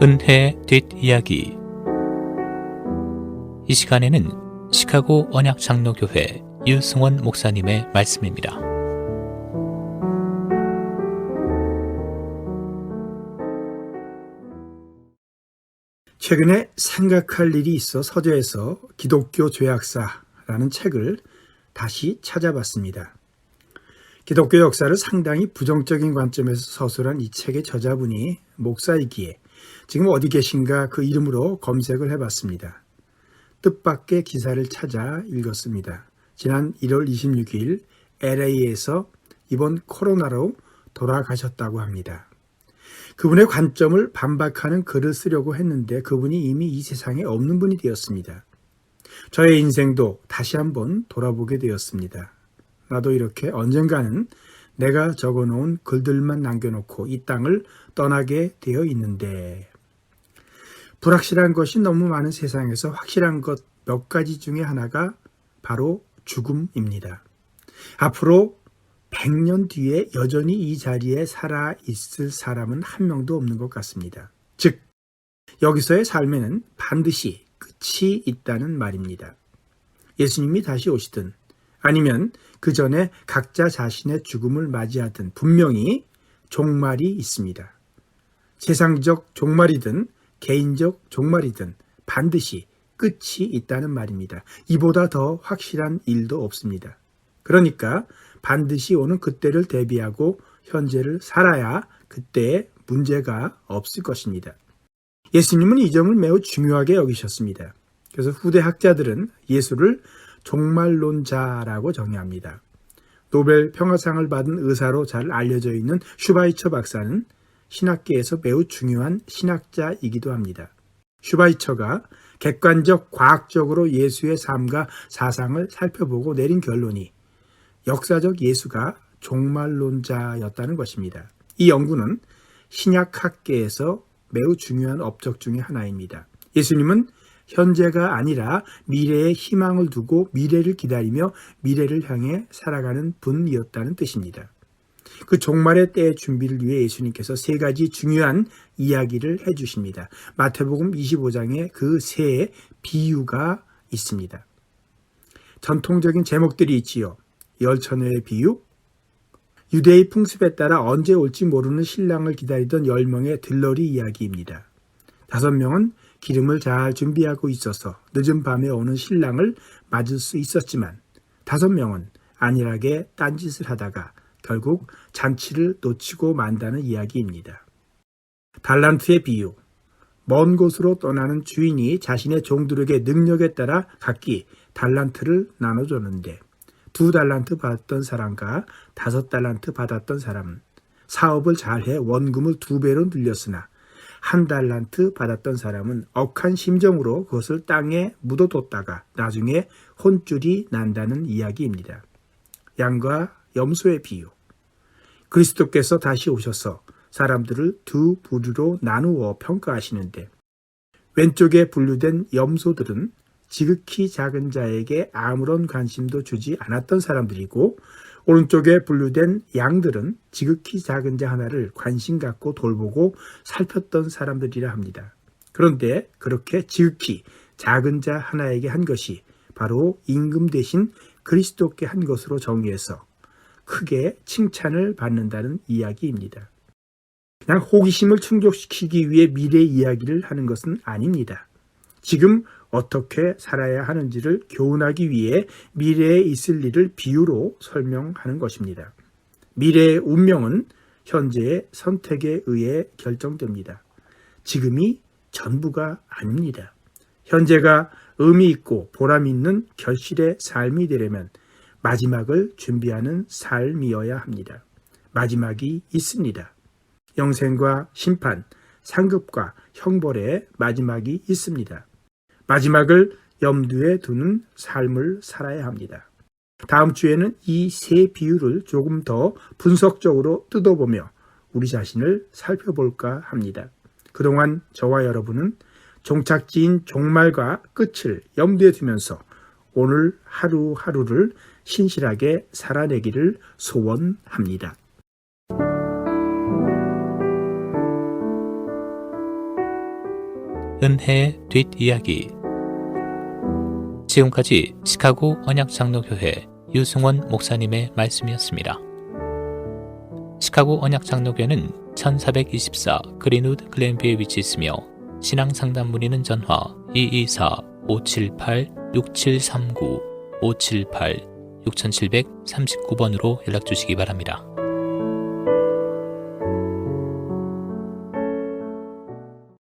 은혜의 뒷이야기. 이 시간에는 시카고 언약장로교회 유승원 목사님의 말씀입니다. 최근에 생각할 일이 있어 서재에서 기독교 죄악사라는 책을 다시 찾아봤습니다. 기독교 역사를 상당히 부정적인 관점에서 서술한 이 책의 저자분이 목사이기에 지금 어디 계신가 그 이름으로 검색을 해봤습니다. 뜻밖의 기사를 찾아 읽었습니다. 지난 1월 26일 LA에서 이번 코로나로 돌아가셨다고 합니다. 그분의 관점을 반박하는 글을 쓰려고 했는데 그분이 이미 이 세상에 없는 분이 되었습니다. 저의 인생도 다시 한번 돌아보게 되었습니다. 나도 이렇게 언젠가는 내가 적어놓은 글들만 남겨놓고 이 땅을 떠나게 되어 있는데, 불확실한 것이 너무 많은 세상에서 확실한 것 몇 가지 중에 하나가 바로 죽음입니다. 앞으로 100년 뒤에 여전히 이 자리에 살아 있을 사람은 한 명도 없는 것 같습니다. 즉, 여기서의 삶에는 반드시 끝이 있다는 말입니다. 예수님이 다시 오시든 아니면 그 전에 각자 자신의 죽음을 맞이하든 분명히 종말이 있습니다. 세상적 종말이든 개인적 종말이든 반드시 끝이 있다는 말입니다. 이보다 더 확실한 일도 없습니다. 그러니까 반드시 오는 그때를 대비하고 현재를 살아야 그때에 문제가 없을 것입니다. 예수님은 이 점을 매우 중요하게 여기셨습니다. 그래서 후대 학자들은 예수를 종말론자라고 정의합니다. 노벨 평화상을 받은 의사로 잘 알려져 있는 슈바이처 박사는 신학계에서 매우 중요한 신학자이기도 합니다. 슈바이처가 객관적 과학적으로 예수의 삶과 사상을 살펴보고 내린 결론이 역사적 예수가 종말론자였다는 것입니다. 이 연구는 신약학계에서 매우 중요한 업적 중의 하나입니다. 예수님은 현재가 아니라 미래에 희망을 두고 미래를 기다리며 미래를 향해 살아가는 분이었다는 뜻입니다. 그 종말의 때의 준비를 위해 예수님께서 세 가지 중요한 이야기를 해주십니다. 마태복음 25장에 그 세 비유가 있습니다. 전통적인 제목들이 있지요. 열처녀의 비유, 유대의 풍습에 따라 언제 올지 모르는 신랑을 기다리던 10명의 들러리 이야기입니다. 5명은 기름을 잘 준비하고 있어서 늦은 밤에 오는 신랑을 맞을 수 있었지만 5명은 안일하게 딴짓을 하다가 결국 잔치를 놓치고 만다는 이야기입니다. 달란트의 비유, 먼 곳으로 떠나는 주인이 자신의 종들에게 능력에 따라 각기 달란트를 나눠줬는데 2달란트 받았던 사람과 5달란트 받았던 사람은 사업을 잘해 원금을 2배로 늘렸으나 1달란트 받았던 사람은 억한 심정으로 그것을 땅에 묻어뒀다가 나중에 혼쭐이 난다는 이야기입니다. 양과 염소의 비유, 그리스도께서 다시 오셔서 사람들을 2 부류로 나누어 평가하시는데 왼쪽에 분류된 염소들은 지극히 작은 자에게 아무런 관심도 주지 않았던 사람들이고 오른쪽에 분류된 양들은 지극히 작은 자 하나를 관심 갖고 돌보고 살폈던 사람들이라 합니다. 그런데 그렇게 지극히 작은 자 하나에게 한 것이 바로 임금 대신 그리스도께 한 것으로 정의해서 크게 칭찬을 받는다는 이야기입니다. 그냥 호기심을 충족시키기 위해 미래 이야기를 하는 것은 아닙니다. 지금 어떻게 살아야 하는지를 교훈하기 위해 미래에 있을 일을 비유로 설명하는 것입니다. 미래의 운명은 현재의 선택에 의해 결정됩니다. 지금이 전부가 아닙니다. 현재가 의미 있고 보람 있는 결실의 삶이 되려면 마지막을 준비하는 삶이어야 합니다. 마지막이 있습니다. 영생과 심판, 상급과 형벌의 마지막이 있습니다. 마지막을 염두에 두는 삶을 살아야 합니다. 다음 주에는 이 세 비유를 조금 더 분석적으로 뜯어보며 우리 자신을 살펴볼까 합니다. 그동안 저와 여러분은 종착지인 종말과 끝을 염두에 두면서 오늘 하루하루를 신실하게 살아내기를 소원합니다. 은혜의 뒷이야기. 지금까지 시카고 언약장로교회 유승원 목사님의 말씀이었습니다. 시카고 언약장로교회는 1424 그린우드 글렌비에 위치했으며 신앙상담 문의는 전화 224-578-6739 578-6739번으로 연락주시기 바랍니다.